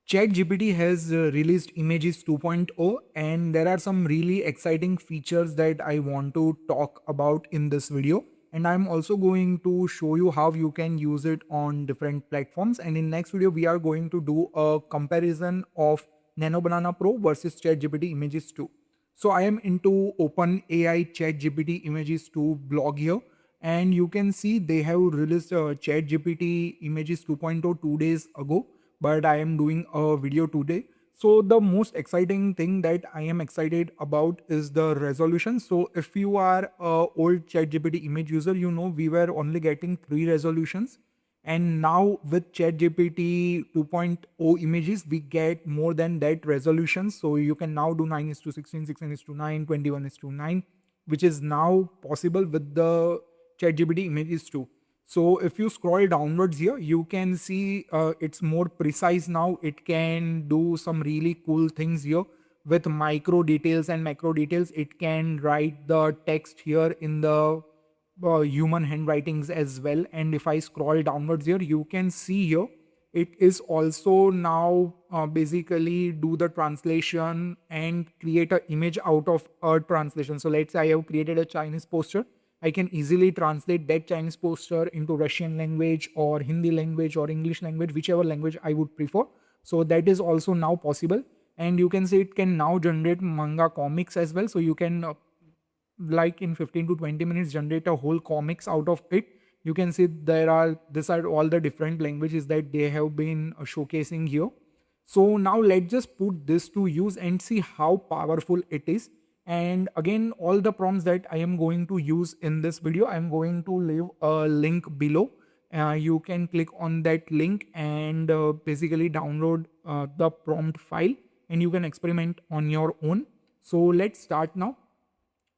ChatGPT has released Images 2.0, and there are some really exciting features that I want to talk about in this video. And I'm also going to show you how you can use it on different platforms. And in next video, we are going to do a comparison of Nano Banana Pro versus ChatGPT Images 2. So I am into OpenAI ChatGPT Images 2 blog here, and you can see they have released ChatGPT Images 2.0 2 days ago, but I am doing a video today. So the most exciting thing that I am excited about is the resolution. So if you are a old ChatGPT image user, you know we were only getting 3 resolutions, and now with ChatGPT 2.0 images, we get more than that resolution. So you can now do 9 is to 16, 16 is to 9, 21 is to 9, which is now possible with the ChatGPT images too. So if you scroll downwards here, you can see it's more precise now. It can do some really cool things here with micro details and macro details. It can write the text here in the human handwritings as well. And if I scroll downwards here, you can see here it is also now basically do the translation and create an image out of a translation. So let's say I have created a Chinese poster. I can easily translate that Chinese poster into Russian language or Hindi language or English language, whichever language I would prefer. So that is also now possible. And you can see it can now generate manga comics as well. So you can like in 15 to 20 minutes generate a whole comics out of it. You can see these are all the different languages that they have been showcasing here. So now let's just put this to use and see how powerful it is. And again, all the prompts that I am going to use in this video, I'm going to leave a link below. You can click on that link and basically download the prompt file, and you can experiment on your own. So let's start now.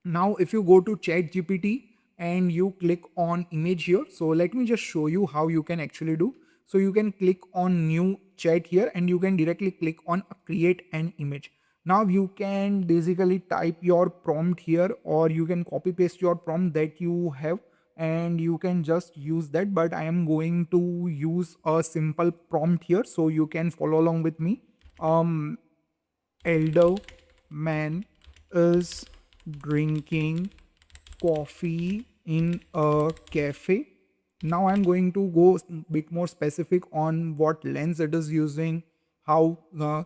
Now, if you go to ChatGPT and you click on image here, so let me just show you how you can actually do. So you can click on new chat here and you can directly click on create an image. Now you can basically type your prompt here, or you can copy paste your prompt that you have and you can just use that. But I am going to use a simple prompt here so you can follow along with me. Elder man is drinking coffee in a cafe. Now I'm going to go a bit more specific on what lens it is using, how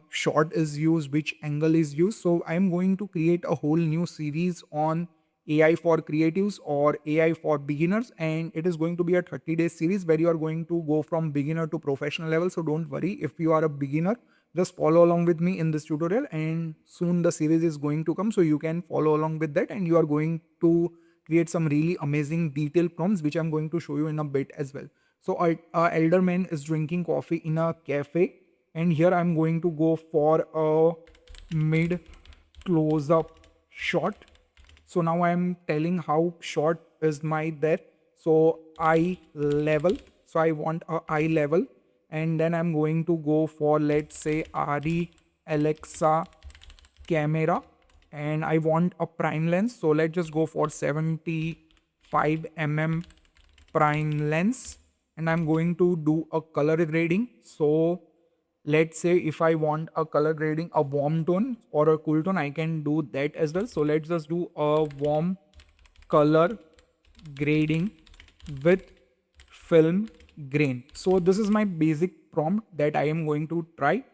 shot is used, which angle is used. So I'm going to create a whole new series on AI for creatives or AI for beginners, and it is going to be a 30-day series where you are going to go from beginner to professional level. So don't worry if you are a beginner, just follow along with me in this tutorial, and soon the series is going to come, so you can follow along with that and you are going to create some really amazing detailed prompts, which I'm going to show you in a bit as well. So elder man is drinking coffee in a cafe, and here I'm going to go for a mid close up shot. So now I'm telling how short is my there. So eye level, so I want a eye level, and then I'm going to go for, let's say, RE Alexa camera, and I want a prime lens. So let's just go for 75 mm prime lens, and I'm going to do a color grading. So let's say if I want a color grading, a warm tone or a cool tone, I can do that as well. So let's just do a warm color grading with film grain. So this is my basic prompt that I am going to try,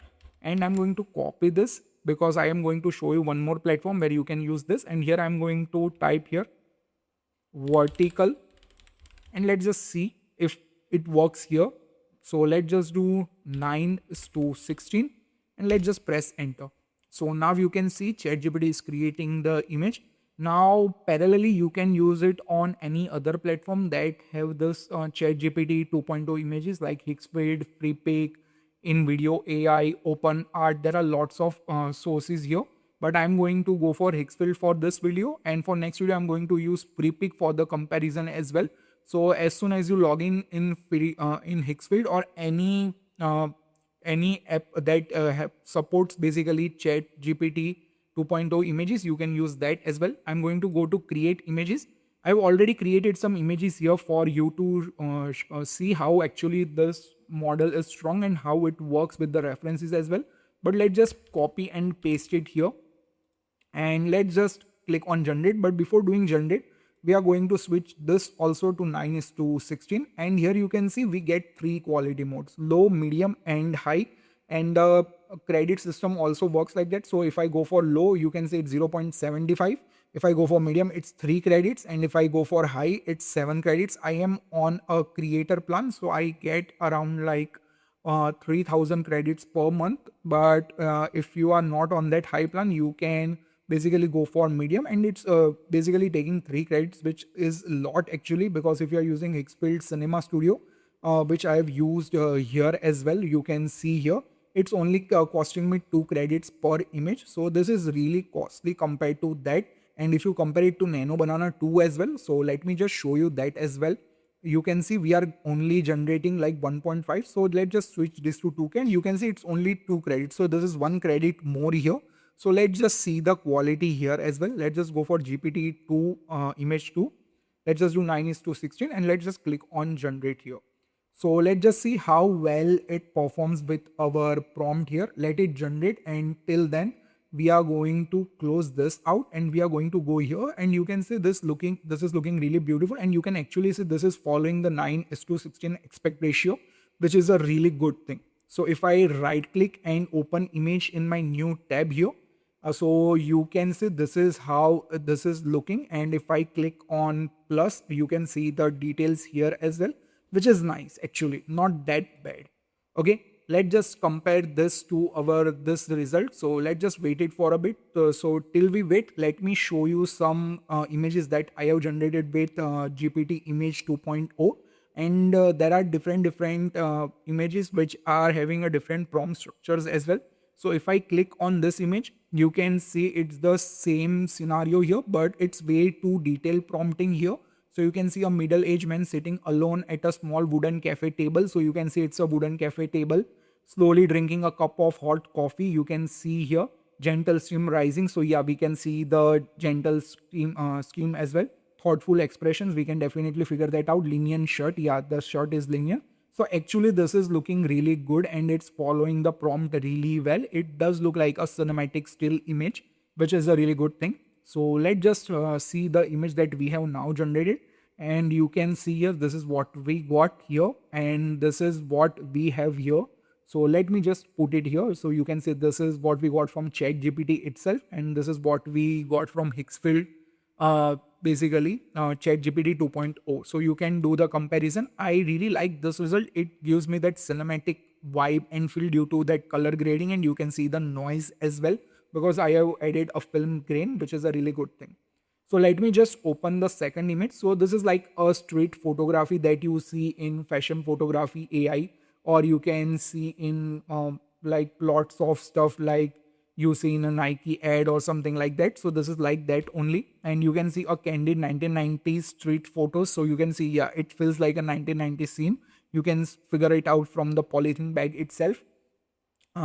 and I'm going to copy this because I am going to show you one more platform where you can use this. And here I'm going to type here vertical, and let's just see if it works here. So let's just do 9 is to 16 and let's just press enter. So now you can see ChatGPT is creating the image. Now parallelly you can use it on any other platform that have this ChatGPT 2.0 images like Higgsfield, Prepic, InVideo AI, OpenArt. There are lots of sources here, but I'm going to go for Higgsfield for this video, and for next video I'm going to use Prepic for the comparison as well. So as soon as you log in Higgsfield or any app that supports basically ChatGPT 2.0 images, you can use that as well. I'm going to go to create images. I've already created some images here for you to see how actually this model is strong and how it works with the references as well. But let's just copy and paste it here, and let's just click on generate. But before doing generate, we are going to switch this also to 9 is to 16, and here you can see we get three quality modes: low, medium and high. And the credit system also works like that. So if I go for low, you can see it's 0.75. If I go for medium, it's 3 credits, and if I go for high, it's 7 credits. I am on a creator plan, so I get around like 3000 credits per month. But if you are not on that high plan, you can basically go for medium, and it's basically taking 3 credits, which is a lot actually, because if you are using Higgsfield Cinema Studio, which I have used here as well, you can see here it's only costing me 2 credits per image. So this is really costly compared to that. And if you compare it to Nano Banana 2 as well, so let me just show you that as well. You can see we are only generating like 1.5. So let's just switch this to 2K, and you can see it's only 2 credits. So this is 1 credit more here. So let's just see the quality here as well. Let's just go for GPT-2 image 2. Let's just do 9 is to 16, and let's just click on generate here. So let's just see how well it performs with our prompt here. Let it generate, and till then we are going to close this out, and we are going to go here, and you can see this is looking really beautiful, and you can actually see this is following the 9 is to 16 aspect ratio, which is a really good thing. So if I right click and open image in my new tab here, so you can see this is how this is looking. And if I click on plus, you can see the details here as well, which is nice actually, not that bad. Okay, let's just compare this to our this result. So let's just wait it for a bit. So till we wait, let me show you some images that I have generated with GPT Image 2.0. And there are different images which are having a different prompt structures as well. So if I click on this image, you can see it's the same scenario here, but it's way too detailed prompting here. So you can see a middle-aged man sitting alone at a small wooden cafe table. So you can see it's a wooden cafe table, slowly drinking a cup of hot coffee. You can see here gentle steam rising. So yeah, we can see the gentle steam as well. Thoughtful expressions, we can definitely figure that out. Lenient shirt, yeah, the shirt is lenient. So actually this is looking really good, and it's following the prompt really well. It does look like a cinematic still image, which is a really good thing. So let's just see the image that we have now generated, and you can see here this is what we got here, and this is what we have here. So let me just put it here. So you can see this is what we got from ChatGPT itself, and this is what we got from Higgsfield, basically ChatGPT 2.0. So you can do the comparison. I really like this result. It gives me that cinematic vibe and feel due to that color grading, and you can see the noise as well, because I have added a film grain, which is a really good thing. So let me just open the second image. So this is like a street photography that you see in fashion photography AI, or you can see in like lots of stuff like you see in a Nike ad or something like that. So this is like that only, and you can see a candid 1990s street photos. So you can see, yeah, it feels like a 1990s scene. You can figure it out from the polythene bag itself.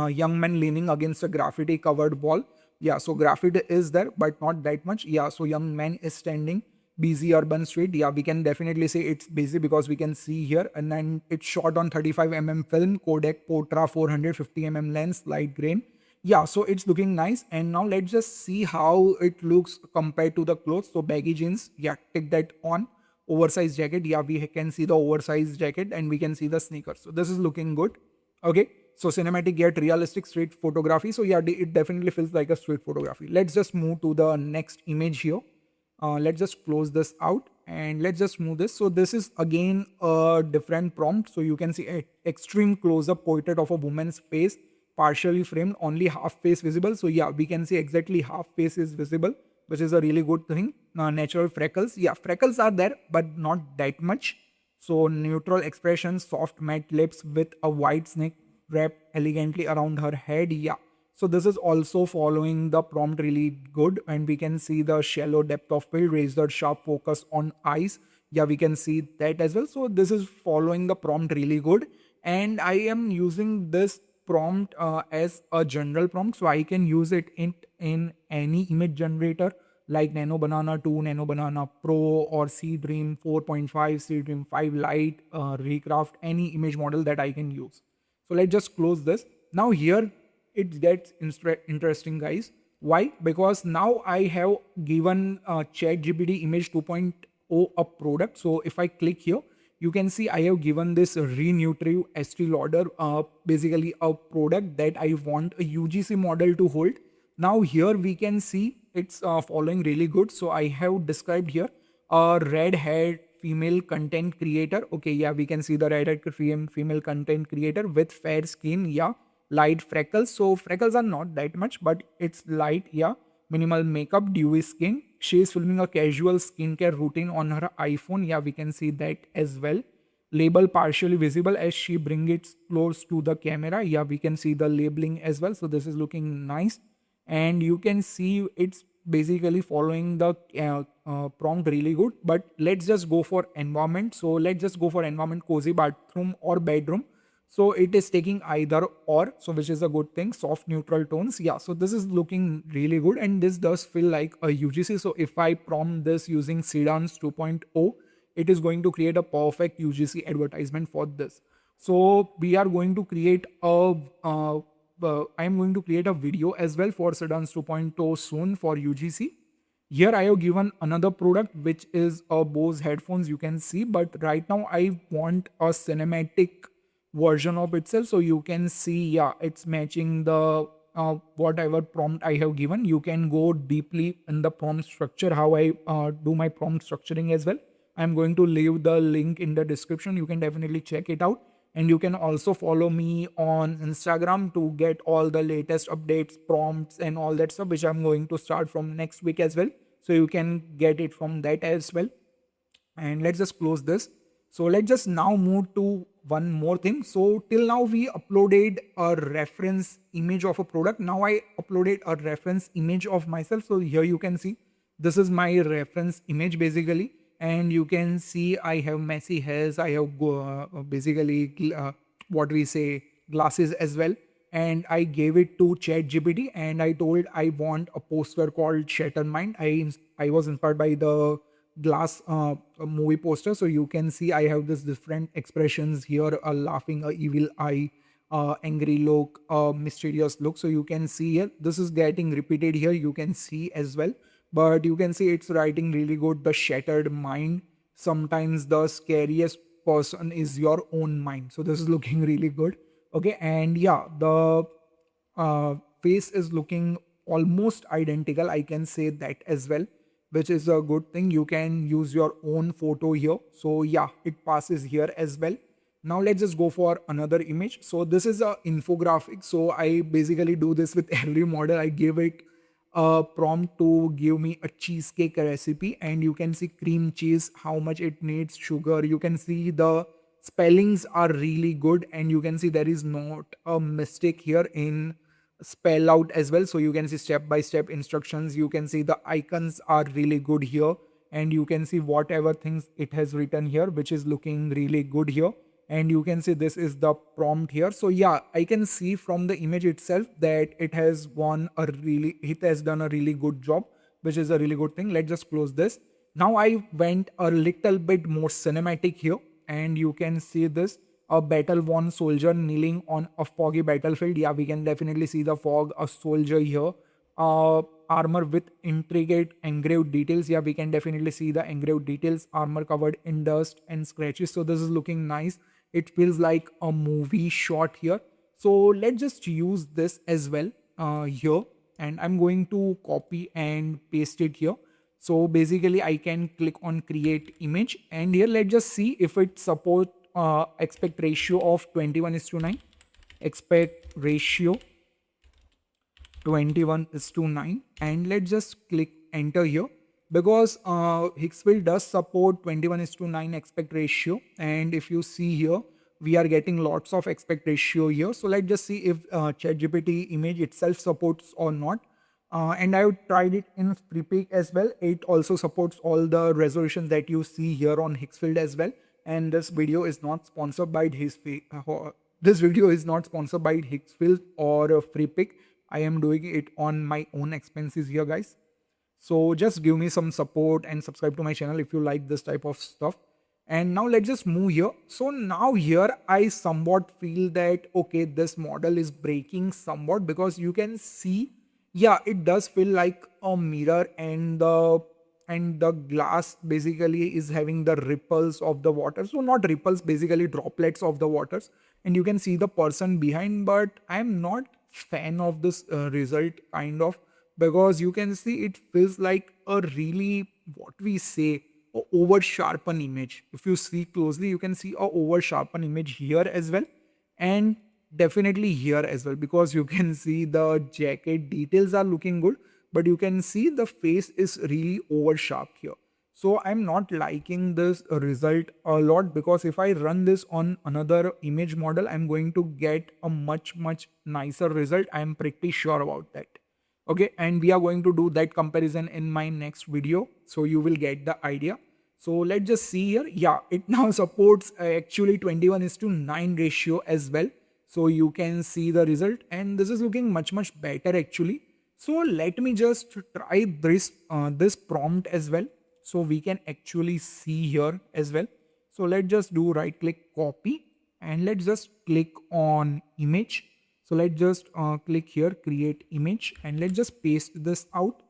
Young man leaning against a graffiti covered wall. Yeah, so graffiti is there, but not that much. Yeah, so young man is standing, busy urban street. Yeah, we can definitely say it's busy because we can see here, and then it's shot on 35 mm film, Kodak Portra 450 mm lens, light grain. Yeah, so it's looking nice. And now let's just see how it looks compared to the clothes. So baggy jeans, yeah, take that on. Oversized jacket, yeah, we can see the oversized jacket, and we can see the sneakers. So this is looking good. Okay, so cinematic yet realistic street photography. So yeah, it definitely feels like a street photography. Let's just move to the next image here. Let's just close this out, and let's just move this. So this is again a different prompt. So you can see a extreme close-up portrait of a woman's face, partially framed, only half face visible. So yeah, we can see exactly half face is visible, which is a really good thing. Natural freckles, yeah, freckles are there, but not that much. So neutral expressions, soft matte lips with a white snake wrapped elegantly around her head. Yeah. So this is also following the prompt really good, and we can see the shallow depth of field, razor sharp focus on eyes. Yeah, we can see that as well. So this is following the prompt really good, and I am using this prompt as a general prompt, so I can use it in any image generator like Nano Banana 2, Nano Banana Pro, or Sea Dream 4.5, Sea Dream 5 Lite, Recraft, any image model that I can use. So let's just close this. Now here it gets interesting, guys. Why? Because now I have given ChatGPT Image 2.0 a product. So if I click here, you can see I have given this Renutritive ST Lauder, basically a product that I want a UGC model to hold. Now here we can see it's following really good. So I have described here a red haired female content creator. Okay, yeah, we can see the red haired female content creator with fair skin. Yeah, light freckles. So freckles are not that much, but it's light. Yeah, minimal makeup, dewy skin. She is filming a casual skincare routine on her iPhone. Yeah, we can see that as well. Label partially visible as she bring it close to the camera. Yeah, we can see the labeling as well. So this is looking nice, and you can see it's basically following the prompt really good. But let's just go for environment. So let's just go for environment, cozy bathroom or bedroom. So it is taking either or, so which is a good thing. Soft neutral tones. Yeah, so this is looking really good, and this does feel like a UGC. So if I prompt this using Sedans 2.0, it is going to create a perfect UGC advertisement for this. So we are going to create a I am going to create a video as well for Sedans 2.0 soon for UGC. Here I have given another product which is a Bose headphones, you can see, but right now I want a cinematic version of itself. So you can see, yeah, it's matching the whatever prompt I have given. You can go deeply in the prompt structure, how I do my prompt structuring as well. I'm going to leave the link in the description. You can definitely check it out. And you can also follow me on Instagram to get all the latest updates, prompts, and all that stuff, which I'm going to start from next week as well. So you can get it from that as well. And let's just close this. So let's just now move to one more thing. So till now we uploaded a reference image of a product. Now I uploaded a reference image of myself. So here you can see this is my reference image basically, and you can see I have messy hairs. I have basically what we say glasses as well. And I gave it to ChatGPT and I told I want a poster called Shattered Mind. I was inspired by the glass movie poster. So you can see I have this different expressions here: a laughing, a evil eye, angry look, a mysterious look. So you can see here this is getting repeated here, you can see as well. But you can see it's writing really good. The shattered mind, sometimes the scariest person is your own mind. So this is looking really good. Okay, and yeah, the face is looking almost identical, I can say that as well, which is a good thing. You can use your own photo here. So yeah, it passes here as well. Now let's just go for another image. So this is a infographic. So I basically do this with every model. I give it a prompt to give me a cheesecake recipe, and you can see cream cheese, how much it needs, sugar. You can see the spellings are really good, and you can see there is not a mistake here in spell out as well. So you can see step by step instructions. You can see the icons are really good here, and you can see whatever things it has written here, which is looking really good here. And you can see this is the prompt here. So yeah, I can see from the image itself that it has done a really good job, which is a really good thing. Let's just close this. Now I went a little bit more cinematic here, and you can see this: a battle-worn soldier kneeling on a foggy battlefield. Yeah, we can definitely see the fog, a soldier here, armor with intricate engraved details. Yeah, we can definitely see the engraved details, armor covered in dust and scratches. So this is looking nice. It feels like a movie shot here. So let's just use this as well here, and I'm going to copy and paste it here. So basically I can click on create image, and here let's just see if it support aspect ratio of 21:9, aspect ratio 21:9, and let's just click enter here. Because Higgsfield does support 21:9 aspect ratio, and if you see here we are getting lots of aspect ratio here. So let's just see if ChatGPT image itself supports or not. And I've tried it in Freepik as well. It also supports all the resolution that you see here on Higgsfield as well. And this video is not sponsored by this video is not sponsored by Higgsfield or Freepik. I am doing it on my own expenses here, guys. So just give me some support and subscribe to my channel if you like this type of stuff. And now let's just move here. So now here I somewhat feel that okay, this model is breaking somewhat, because you can see, yeah, it does feel like a mirror, and the glass basically is having the ripples of the water. So not ripples, basically droplets of the waters, and you can see the person behind. But I'm not fan of this result kind of, because you can see it feels like a really, what we say, a over sharpen image. If you see closely, you can see a over sharpen image here as well, and definitely here as well, because you can see the jacket details are looking good, but you can see the face is really over sharp here. So I'm not liking this result a lot, because if I run this on another image model, I'm going to get a much nicer result. I'm pretty sure about that. Okay, and we are going to do that comparison in my next video, so you will get the idea. So let's just see here. Yeah, it now supports actually 21:9 ratio as well. So you can see the result, and this is looking much better actually. So let me just try this prompt as well, so we can actually see here as well. So let's just do right click copy, and let's just click on image. So let's just click here, create image, and let's just paste this out.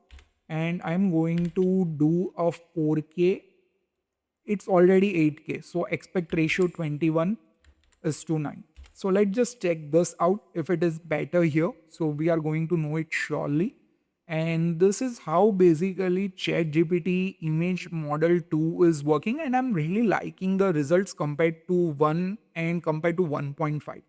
And I'm going to do a 4K. It's already 8K. So aspect ratio 21:9. So let's just check this out if it is better here. So we are going to know it surely. And this is how basically ChatGPT image model 2 is working. And I'm really liking the results compared to 1 and compared to 1.5.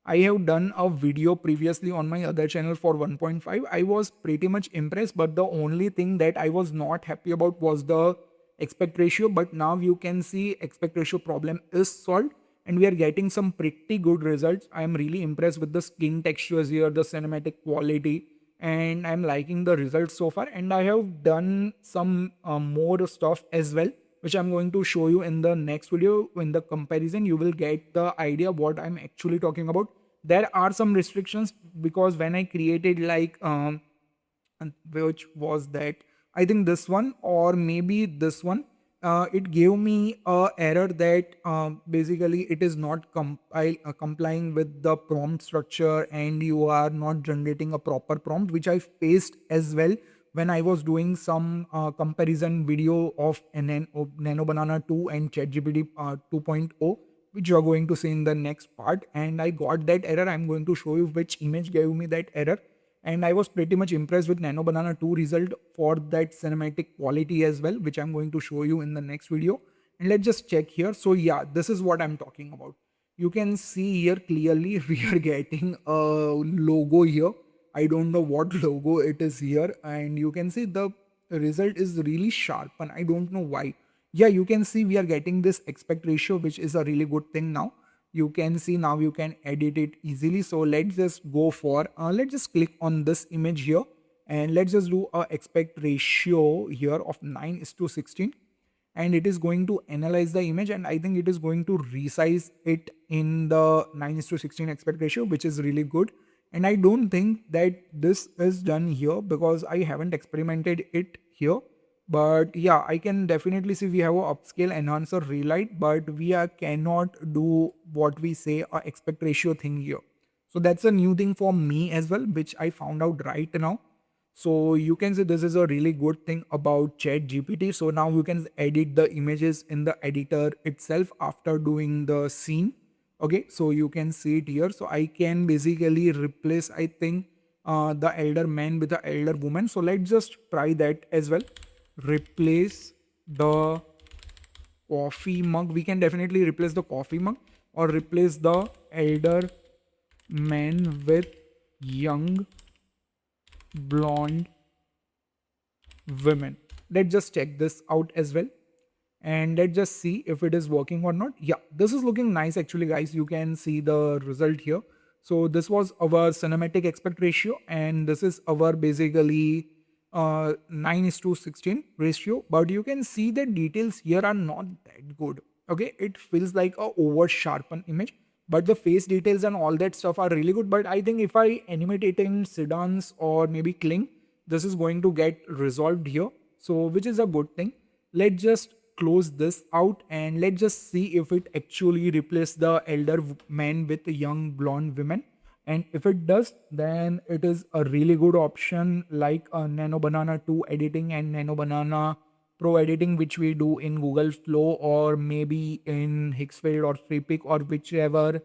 I have done a video previously on my other channel for 1.5. I was pretty much impressed, but the only thing that I was not happy about was the aspect ratio. But now you can see aspect ratio problem is solved, and we are getting some pretty good results. I am really impressed with the skin textures here, the cinematic quality, and I'm liking the results so far. And I have done some more stuff as well, which I'm going to show you in the next video. In the comparison, you will get the idea what I'm actually talking about. There are some restrictions, because when I created like and which was that, I think this one or maybe this one, it gave me a error that basically it is not complying with the prompt structure, and you are not generating a proper prompt, which I faced as well when I was doing some comparison video of Nano Banana 2 and ChatGPT 2.0, which you are going to see in the next part. And I got that error. I'm going to show you which image gave me that error. And I was pretty much impressed with Nano Banana 2 result for that cinematic quality as well, which I'm going to show you in the next video. And let's just check here. So yeah, this is what I'm talking about. You can see here clearly we are getting a logo here. I don't know what logo it is here, and you can see the result is really sharp, and I don't know why. Yeah, you can see we are getting this aspect ratio, which is a really good thing now. You can see now you can edit it easily. So let's just go for let's just click on this image here, and let's just do a aspect ratio here of 9:16, and it is going to analyze the image, and I think it is going to resize it in the 9:16 aspect ratio, which is really good. And I don't think that this is done here, because I haven't experimented it here. But yeah, I can definitely see we have a upscale enhancer relight, but we cannot do what we say a aspect ratio thing here. So that's a new thing for me as well, which I found out right now. So you can say this is a really good thing about ChatGPT. So now you can edit the images in the editor itself after doing the scene. Okay, so you can see it here. So I can basically replace, I think, the elder man with the elder woman. So let's just try that as well. Replace the coffee mug. We can definitely replace the coffee mug, or replace the elder man with young blonde women. Let's just check this out as well, and let's just see if it is working or not. Yeah, this is looking nice actually, guys. You can see the result here. So this was our cinematic aspect ratio, and this is our basically 9:16 ratio. But you can see the details here are not that good. Okay, it feels like a over sharpened image, but the face details and all that stuff are really good. But I think if I animate it in sedans or maybe Kling, this is going to get resolved here. So which is a good thing. Let's just close this out and let's just see if it actually replaces the elder man with a young blonde women. And if it does, then it is a really good option like Nano Banana 2 editing and Nano Banana Pro editing, which we do in Google Flow or maybe in Higgsfield or FreePic or whichever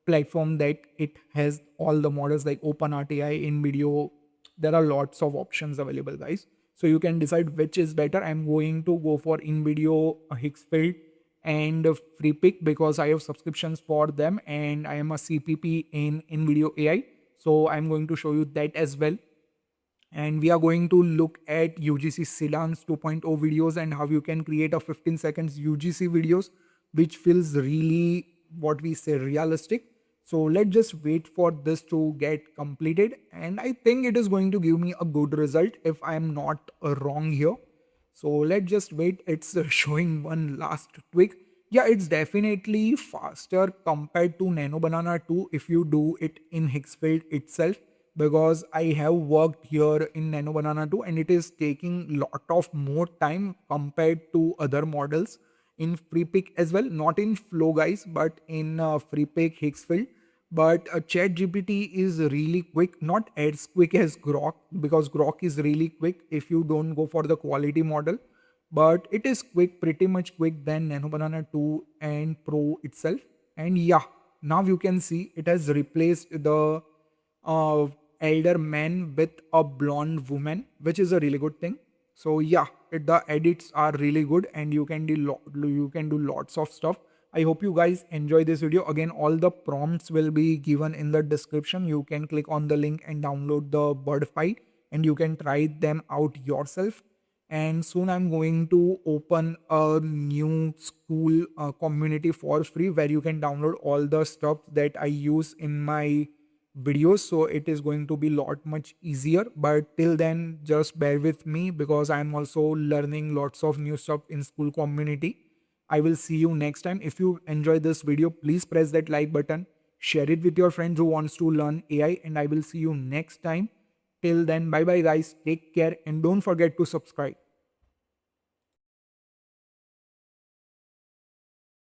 platform that it has all the models like OpenRTI in video. There are lots of options available, guys. So you can decide which is better. I'm going to go for InVideo, Higgsfield, and FreePic because I have subscriptions for them and I am a CPP in InVideo AI. So I'm going to show you that as well. And we are going to look at UGC Sedans 2.0 videos and how you can create a 15 seconds UGC videos, which feels really what we say realistic. So let's just wait for this to get completed. And I think it is going to give me a good result if I am not wrong here. So let's just wait. It's showing one last tweak. Yeah, it's definitely faster compared to Nano Banana 2 if you do it in Higgsfield itself, because I have worked here in Nano Banana 2 and it is taking lot of more time compared to other models in FreePic as well. Not in Flow, guys, but in FreePic Higgsfield. But ChatGPT is really quick, not as quick as Grok, because Grok is really quick if you don't go for the quality model. But it is quick, pretty much quick than Nano Banana 2 and Pro itself. And yeah, now you can see it has replaced the uh, elder man with a blonde woman, which is a really good thing. So yeah, the edits are really good and you can do lots of stuff. I hope you guys enjoy this video. Again, all the prompts will be given in the description. You can click on the link and download the bird file and you can try them out yourself. And soon I'm going to open a new school community for free where you can download all the stuff that I use in my videos. So it is going to be lot much easier, but till then just bear with me because I'm also learning lots of new stuff in school community. I will see you next time. If you enjoyed this video, please press that like button, share it with your friends who wants to learn AI, and I will see you next time. Till then, bye bye guys, take care and don't forget to subscribe.